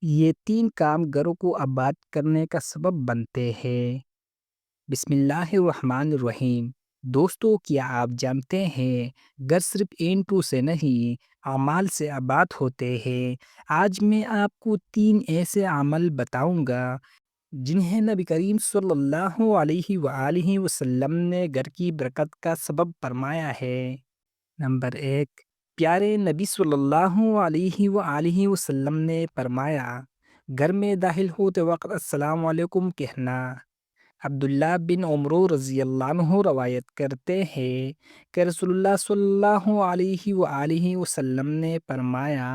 یہ تین کام گھروں کو آباد کرنے کا سبب بنتے ہیں۔ بسم اللہ الرحمن الرحیم۔ دوستو، کیا آپ جانتے ہیں گھر صرف اینٹوں سے نہیں، اعمال سے آباد ہوتے ہیں۔ آج میں آپ کو تین ایسے عمل بتاؤں گا جنہیں نبی کریم صلی اللہ علیہ وآلہ وسلم نے گھر کی برکت کا سبب فرمایا ہے۔ نمبر ایک، پیارے نبی صلی اللہ علیہ وآلہ وسلم نے فرمایا، گھر میں داخل ہوتے وقت السلام علیکم کہنا۔ عبداللہ بن عمر رضی اللہ عنہ روایت کرتے ہیں کہ رسول اللہ صلی اللہ علیہ وآلہ وسلم نے فرمایا،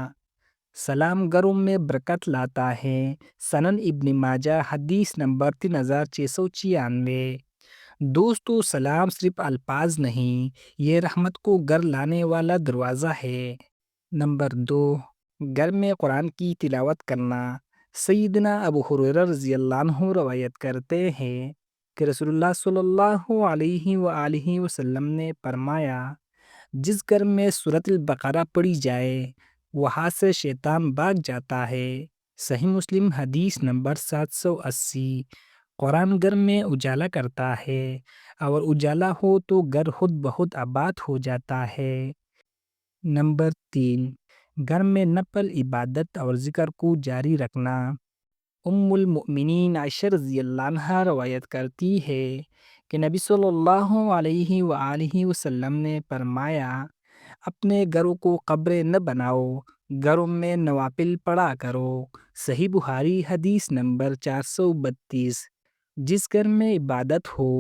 سلام گھروں میں برکت لاتا ہے۔ سنن ابن ماجہ، حدیث نمبر 3696۔ دوستو، سلام صرف الفاظ نہیں، یہ رحمت کو گھر لانے والا دروازہ ہے۔ نمبر دو، گھر میں قرآن کی تلاوت کرنا۔ سیدنا ابو ہریرہ رضی اللہ عنہ روایت کرتے ہیں کہ رسول اللہ صلی اللہ علیہ وآلہ وسلم نے فرمایا، جس گھر میں سورۃ البقرہ پڑھی جائے وہاں سے شیطان بھاگ جاتا ہے۔ صحیح مسلم، حدیث نمبر 780۔ قرآن گھر میں اجالا کرتا ہے، اور اجالا ہو تو گھر خود بخود آباد ہو جاتا ہے۔ نمبر تین، گھر میں نفل عبادت اور ذکر کو جاری رکھنا۔ ام المؤمنین عائشہ رضی اللہ عنہا روایت کرتی ہے کہ نبی صلی اللہ علیہ وآلہ وسلم نے فرمایا، اپنے گھروں کو قبریں نہ بناؤ، گھروں میں نوافل پڑھا کرو۔ صحیح بخاری، حدیث نمبر 432۔ جس گھر میں عبادت ہو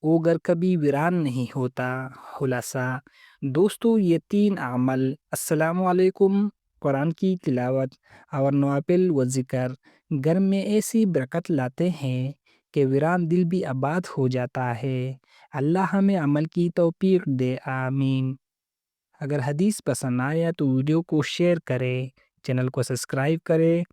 وہ گھر کبھی ویران نہیں ہوتا۔ خلاصہ، دوستو، یہ تین عمل، السلام علیکم، قرآن کی تلاوت اور نوافل و ذکر، گھر میں ایسی برکت لاتے ہیں کہ ویران دل بھی آباد ہو جاتا ہے۔ اللہ ہمیں عمل کی توفیق دے، آمین۔ اگر حدیث پسند آیا تو ویڈیو کو شیئر کریں، چینل کو سبسکرائب کریں